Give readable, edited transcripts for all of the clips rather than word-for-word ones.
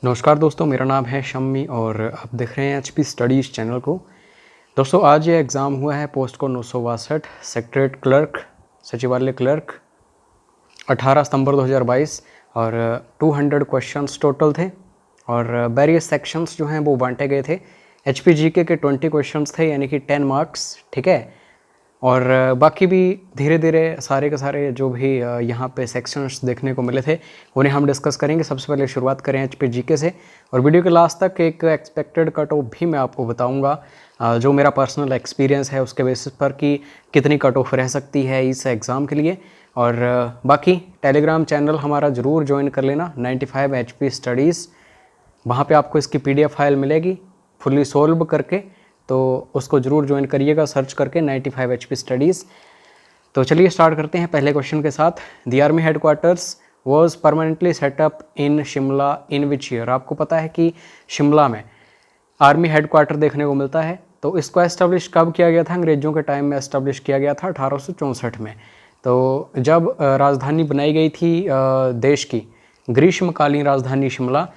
नमस्कार दोस्तों, मेरा नाम है शम्मी और आप देख रहे हैं एचपी स्टडीज़ चैनल को। दोस्तों, आज ये एग्ज़ाम हुआ है पोस्ट कोड 962 सेक्रेटरीट क्लर्क, सचिवालय क्लर्क, 18 सितंबर 2022 और 200 क्वेश्चंस टोटल थे और वेरियस सेक्शंस जो हैं वो बांटे गए थे। एचपी जीके के 20 क्वेश्चंस थे, यानी कि 10 मार्क्स, ठीक है। और बाकी भी धीरे धीरे सारे के सारे जो भी यहाँ पे सेक्शंस देखने को मिले थे उन्हें हम डिस्कस करेंगे। सबसे पहले शुरुआत करें एचपी जीके से और वीडियो के लास्ट तक एक एक्सपेक्टेड कट ऑफ भी मैं आपको बताऊंगा, जो मेरा पर्सनल एक्सपीरियंस है उसके बेसिस पर कि कितनी कट ऑफ रह सकती है इस एग्ज़ाम के लिए। और बाकी टेलीग्राम चैनल हमारा ज़रूर ज्वाइन कर लेना, 95 एचपी स्टडीज़। वहाँ पे आपको इसकी PDF फाइल मिलेगी फुल्ली सोल्व करके, तो उसको ज़रूर ज्वाइन करिएगा सर्च करके 95 एचपी स्टडीज़। तो चलिए स्टार्ट करते हैं पहले क्वेश्चन के साथ। The army headquarters was permanently setup in Shimla in which year. आपको पता है कि शिमला में आर्मी हेडक्वार्टर देखने को मिलता है, तो इसको एस्टेब्लिश कब किया गया था? अंग्रेज़ों के टाइम में एस्टेब्लिश किया गया था 1864 में। तो जब राजधानी बनाई गई थी देश की, ग्रीष्मकालीन राजधानी शिमला,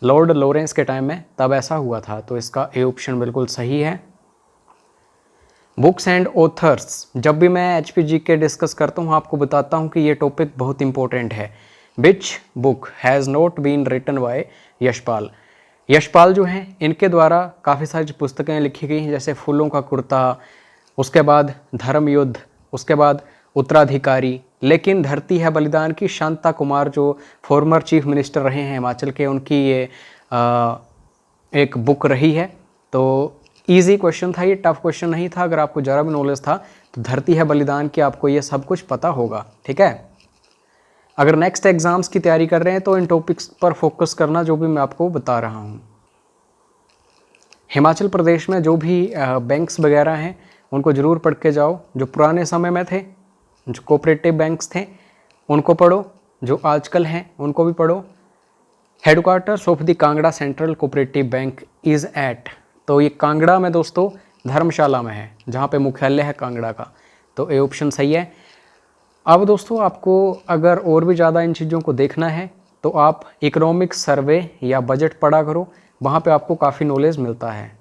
लॉर्ड लॉरेंस के टाइम में, तब ऐसा हुआ था। तो इसका ए ऑप्शन बिल्कुल सही है। बुक्स एंड ऑथर्स, जब भी मैं एचपी जीके डिस्कस करता हूँ आपको बताता हूँ कि ये टॉपिक बहुत इंपॉर्टेंट है। Which book has not been written by Yashpal. Yashpal जो हैं इनके द्वारा काफ़ी सारी पुस्तकें लिखी गई हैं, जैसे फूलों का कुर्ता, उसके बाद धर्म युद्ध, उसके बाद उत्तराधिकारी, लेकिन धरती है बलिदान की शांता कुमार जो फॉर्मर चीफ मिनिस्टर रहे हैं हिमाचल के, उनकी ये एक बुक रही है। तो इजी क्वेश्चन था ये, टफ क्वेश्चन नहीं था। अगर आपको ज़रा भी नॉलेज था तो धरती है बलिदान की आपको ये सब कुछ पता होगा, ठीक है। अगर नेक्स्ट एग्जाम्स की तैयारी कर रहे हैं तो इन टॉपिक्स पर फोकस करना जो भी मैं आपको बता रहा हूँ। हिमाचल प्रदेश में जो भी बैंक्स वगैरह हैं उनको ज़रूर पढ़ के जाओ। जो पुराने समय में थे, जो कोऑपरेटिव बैंक्स थे उनको पढ़ो, जो आजकल हैं उनको भी पढ़ो। Headquarters of the Kangra central cooperative bank is at, तो ये कांगड़ा में दोस्तों धर्मशाला में है, जहाँ पे मुख्यालय है कांगड़ा का। तो ए ऑप्शन सही है। अब दोस्तों आपको अगर और भी ज़्यादा इन चीज़ों को देखना है तो आप इकोनॉमिक सर्वे या बजट पढ़ा करो, वहाँ पे आपको काफ़ी नॉलेज मिलता है।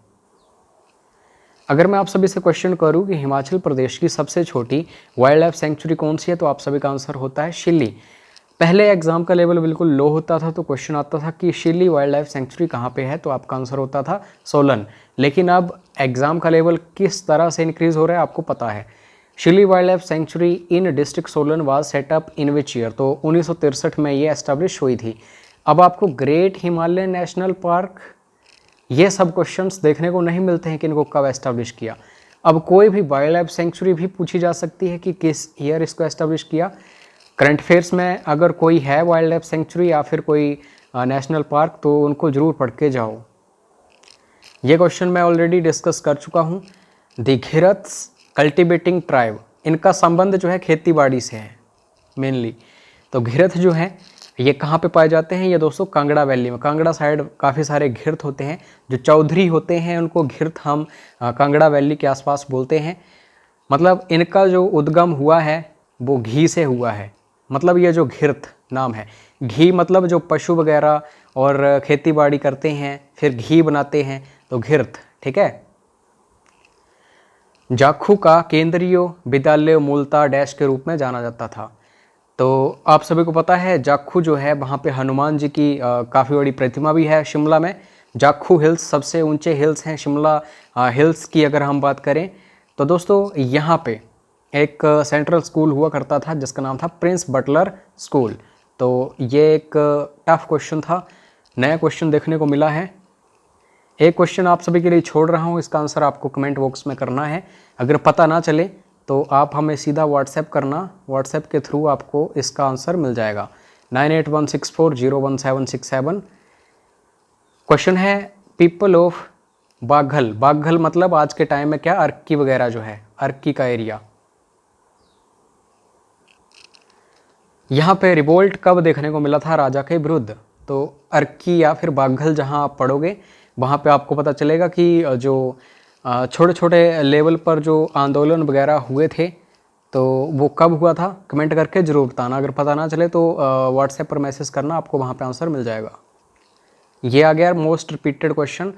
अगर मैं आप सभी से क्वेश्चन करूँ कि हिमाचल प्रदेश की सबसे छोटी वाइल्ड लाइफ सेंचुरी कौन सी है, तो आप सभी का आंसर होता है शिल्ली। पहले एग्जाम का लेवल बिल्कुल लो होता था तो क्वेश्चन आता था कि शिल्ली वाइल्ड लाइफ सेंचुरी कहाँ पे है, तो आपका आंसर होता था सोलन। लेकिन अब एग्जाम का लेवल किस तरह से इंक्रीज हो रहा है आपको पता है। Shilli wild life sanctuary in district Solan was setup in which year, तो 1963 में ये एस्टेब्लिश हुई थी। अब आपको ग्रेट हिमालयन नेशनल पार्क, ये सब क्वेश्चंस देखने को नहीं मिलते हैं कि इनको कब एस्टेब्लिश किया। अब कोई भी वाइल्ड लाइफ सेंचुरी भी पूछी जा सकती है कि किस ईयर इसको एस्टेब्लिश किया। करंट अफेयर्स में अगर कोई है वाइल्ड लाइफ सेंचुरी या फिर कोई नेशनल पार्क, तो उनको ज़रूर पढ़ के जाओ। ये क्वेश्चन मैं ऑलरेडी डिस्कस कर चुका हूँ। द घिरथ्स कल्टिवेटिंग ट्राइब, इनका संबंध जो है खेती बाड़ी से है मेनली। तो घिरथ जो है ये कहाँ पे पाए जाते हैं? ये दोस्तों कांगड़ा वैली में, कांगड़ा साइड काफ़ी सारे घिरथ होते हैं। जो चौधरी होते हैं उनको घिरथ हम कांगड़ा वैली के आसपास बोलते हैं। मतलब इनका जो उद्गम हुआ है वो घी से हुआ है। मतलब ये जो घिरथ नाम है, घी मतलब जो पशु वगैरह और खेती बाड़ी करते हैं फिर घी बनाते हैं, तो घिरथ, ठीक है। जाखू का केंद्रीय विद्यालय मूलतः डैश के रूप में जाना जाता था। तो आप सभी को पता है जाखू जो है वहाँ पे हनुमान जी की काफ़ी बड़ी प्रतिमा भी है शिमला में। जाखू हिल्स सबसे ऊंचे हिल्स हैं शिमला हिल्स की अगर हम बात करें। तो दोस्तों यहाँ पे एक सेंट्रल स्कूल हुआ करता था जिसका नाम था प्रिंस बटलर स्कूल। तो ये एक टफ क्वेश्चन था, नया क्वेश्चन देखने को मिला है। एक क्वेश्चन आप सभी के लिए छोड़ रहा हूँ, इसका आंसर आपको कमेंट बॉक्स में करना है। अगर पता ना चले तो आप हमें सीधा व्हाट्सएप करना, व्हाट्सएप के थ्रू आपको इसका आंसर मिल जाएगा। 9816401767। क्वेश्चन है पीपल ऑफ बाघल, बाघल मतलब आज के टाइम में क्या, अर्की वगैरह जो है, अर्की का एरिया। यहाँ पे रिवोल्ट कब देखने को मिला था राजा के विरुद्ध? तो अर्की या फिर बाघल जहाँ आप पढ़ोगे वहाँ पे आपको पता चलेगा कि जो छोटे छोटे लेवल पर जो आंदोलन वगैरह हुए थे तो वो कब हुआ था, कमेंट करके ज़रूर बताना। अगर पता ना चले तो व्हाट्सएप पर मैसेज करना, आपको वहाँ पे आंसर मिल जाएगा। ये आ गया most repeated question.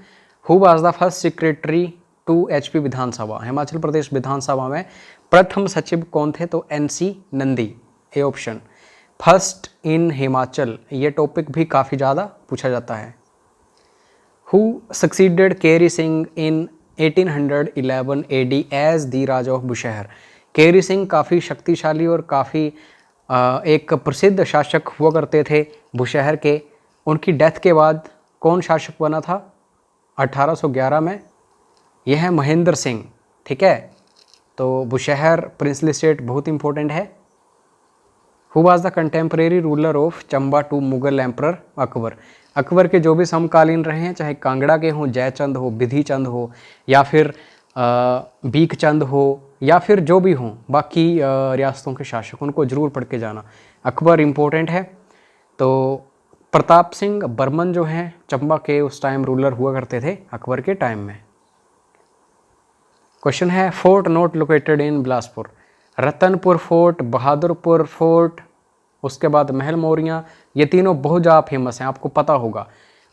Who was the first secretary to HP Vidhan Sabha, Himachal Pradesh Vidhan Sabha में प्रथम सचिव कौन थे? तो NC Nandi, A option. First in Himachal, ये टॉपिक भी काफ़ी ज़्यादा पूछा जाता है। Who succeeded Kehri Singh in 1811 AD as the raja of Bushahr. Kehri Singh काफ़ी शक्तिशाली और काफ़ी एक प्रसिद्ध शासक हुआ करते थे बुशहर के। उनकी डेथ के बाद कौन शासक बना था 1811 में? यह है महेंद्र सिंह, ठीक है। तो बुशहर प्रिंसली स्टेट बहुत इंपॉर्टेंट है। Who was the contemporary ruler of Chamba to Mughal emperor Akbar. Akbar के जो भी समकालीन रहे हैं, चाहे कांगड़ा के हों, जयचंद हो, विधि चंद हो, या फिर बीक चंद हो, या फिर जो भी हों बाकी रियासतों के शासक, उनको जरूर पढ़ के जाना। अकबर इम्पोर्टेंट है। तो प्रताप सिंह बर्मन जो हैं चंबा के उस टाइम रूलर हुआ करते थे अकबर के टाइम में। क्वेश्चन है fort not located in Bilaspur. Ratanpur fort, Bahadurpur fort, उसके बाद महल मौर्या, ये तीनों बहुत ज़्यादा फेमस हैं, आपको पता होगा।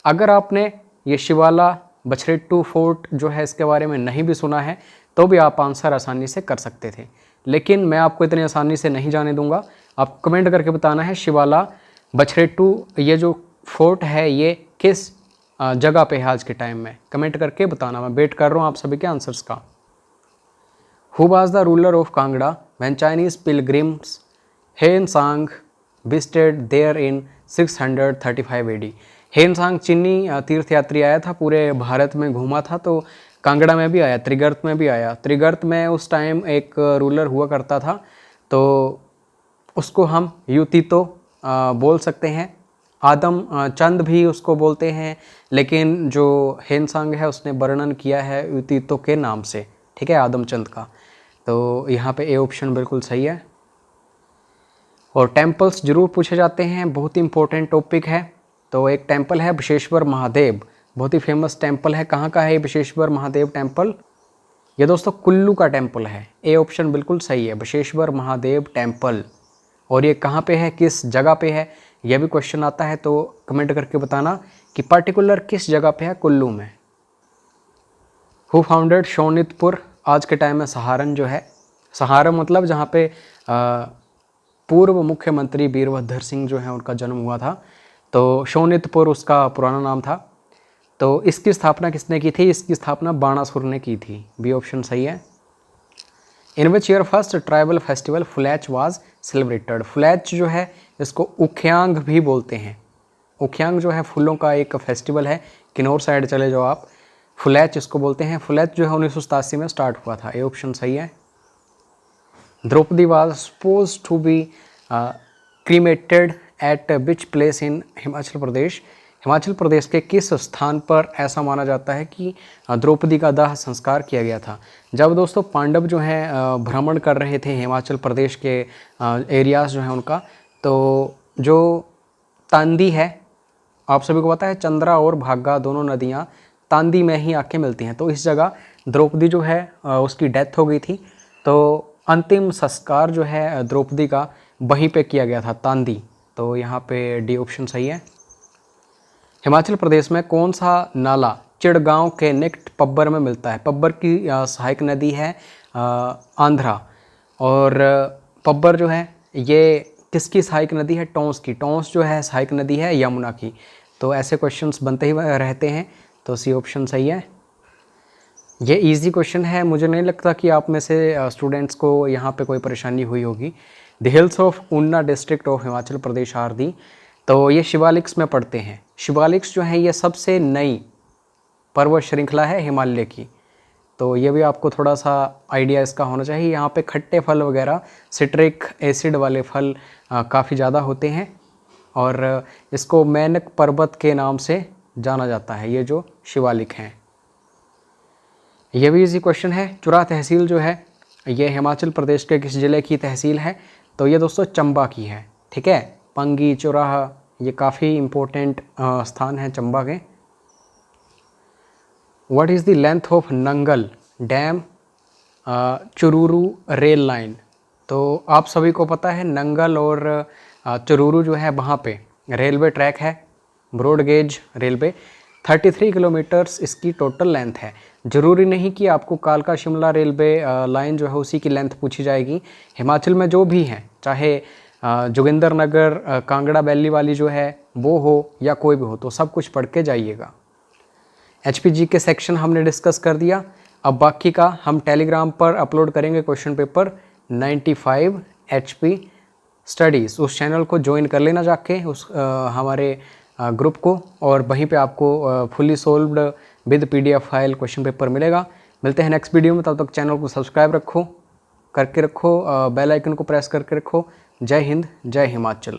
अगर आपने ये शिवाला बछरेट्टू फोर्ट जो है इसके बारे में नहीं भी सुना है तो भी आप आंसर आसानी से कर सकते थे, लेकिन मैं आपको इतनी आसानी से नहीं जाने दूंगा। आप कमेंट करके बताना है शिवाला बछरेट्टू ये जो फोर्ट है ये किस जगह पे है आज के टाइम में, कमेंट करके बताना। मैं वेट कर रहा हूँ आप सभी के आंसर्स का। Who was the ruler of Kangra when Chinese pilgrims Hiuen Tsang visited there in 635 AD। Hiuen Tsang चीनी तीर्थयात्री आया था, पूरे भारत में घूमा था, तो कांगड़ा में भी आया, त्रिगर्त में भी आया। त्रिगर्त में उस टाइम एक रूलर हुआ करता था, तो उसको हम यूतितो बोल सकते हैं। आदम चंद भी उसको बोलते हैं, लेकिन जो हेनसांग है उसने वर्णन किया है यूतितो के नाम से, ठीक है, आदम चंद का। तो यहाँ पे ए ऑप्शन बिल्कुल सही है। और टेम्पल्स जरूर पूछे जाते हैं, बहुत ही इंपॉर्टेंट टॉपिक है। तो एक टेम्पल है बशेश्वर महादेव, बहुत ही फेमस टेम्पल है। कहाँ का है बशेश्वर महादेव टेम्पल? ये दोस्तों कुल्लू का टेम्पल है। ए ऑप्शन बिल्कुल सही है, बशेश्वर महादेव टेम्पल। और ये कहाँ पे है, किस जगह पे है, यह भी क्वेश्चन आता है, तो कमेंट करके बताना कि पर्टिकुलर किस जगह पे है कुल्लू में। हु फाउंडेड शोनितपुर, आज के टाइम में सहारन जो है, सहारन मतलब जहाँ पे पूर्व मुख्यमंत्री वीरभद्र सिंह जो है उनका जन्म हुआ था, तो शोनितपुर उसका पुराना नाम था। तो इसकी स्थापना किसने की थी? इसकी स्थापना बाणासुर ने की थी, बी ऑप्शन सही है। In which year first tribal festival Phulaich was celebrated. Phulaich जो है इसको उख्यांग भी बोलते हैं। उख्यांग जो है फूलों का एक फेस्टिवल है, किन्नौर साइड चले जाओ आप, फुलैच इसको बोलते हैं। फुलैच जो है 1987 में स्टार्ट हुआ था, ए ऑप्शन सही है। Draupadi was suppose to be cremated at which place in Himachal Pradesh. Himachal Pradesh के किस स्थान पर ऐसा माना जाता है कि द्रौपदी का दाह संस्कार किया गया था? जब दोस्तों पांडव जो हैं भ्रमण कर रहे थे हिमाचल प्रदेश के एरियाज़ जो हैं उनका, तो जो तांदी है, आप सभी को पता है चंद्रा और भागा दोनों नदियाँ तांदी में ही आके मिलती हैं, तो इस जगह द्रौपदी जो है उसकी डेथ हो गई थी, तो अंतिम संस्कार जो है द्रौपदी का वहीं पे किया गया था, तांदी। तो यहाँ पे डी ऑप्शन सही है। हिमाचल प्रदेश में कौन सा नाला चिड़गांव के निकट पब्बर में मिलता है? पब्बर की सहायक नदी है आंध्रा, और पब्बर जो है ये किसकी सहायक नदी है? टोंस की। टोंस जो है सहायक नदी है यमुना की। तो ऐसे क्वेश्चंस बनते ही रहते हैं, तो सी ऑप्शन सही है। ये इजी क्वेश्चन है, मुझे नहीं लगता कि आप में से स्टूडेंट्स को यहाँ पे कोई परेशानी हुई होगी। The hills of Una district of Himachal Pradesh are the, तो ये शिवालिक्स में पढ़ते हैं। शिवालिक्स जो है ये सबसे नई पर्वत श्रृंखला है हिमालय की, तो ये भी आपको थोड़ा सा आइडिया इसका होना चाहिए। यहाँ पे खट्टे फल वगैरह, सिट्रिक एसिड वाले फल काफ़ी ज़्यादा होते हैं, और इसको मैनक पर्वत के नाम से जाना जाता है, ये जो शिवालिक हैं। ये भी इजी क्वेश्चन है। चुराह तहसील जो है ये हिमाचल प्रदेश के किस ज़िले की तहसील है? तो ये दोस्तों चंबा की है, ठीक है। पंगी, चुराह, ये काफ़ी इम्पोर्टेंट स्थान है चंबा के। What is the length of Nangal dam Churaru rail line? तो आप सभी को पता है नंगल और चुरूरू जो है वहाँ पे रेलवे ट्रैक है, ब्रॉड गेज रेलवे 33 किलोमीटर्स इसकी टोटल लेंथ है। ज़रूरी नहीं कि आपको कालका शिमला रेलवे लाइन जो है उसी की लेंथ पूछी जाएगी। हिमाचल में जो भी हैं, चाहे जोगिंदरनगर कांगड़ा वैली वाली जो है वो हो या कोई भी हो, तो सब कुछ पढ़ के जाइएगा। HPG के सेक्शन हमने डिस्कस कर दिया। अब बाकी का हम टेलीग्राम पर अपलोड करेंगे क्वेश्चन पेपर 95 HP स्टडीज़। उस चैनल को ज्वाइन कर लेना जाके उस हमारे ग्रुप को, और वहीं पे आपको fully solved with PDF file question paper मिलेगा। मिलते हैं नेक्स्ट वीडियो में, तब तक चैनल को सब्सक्राइब करके रखो, बेल आइकन को प्रेस करके रखो। जय हिंद, जय हिमाचल।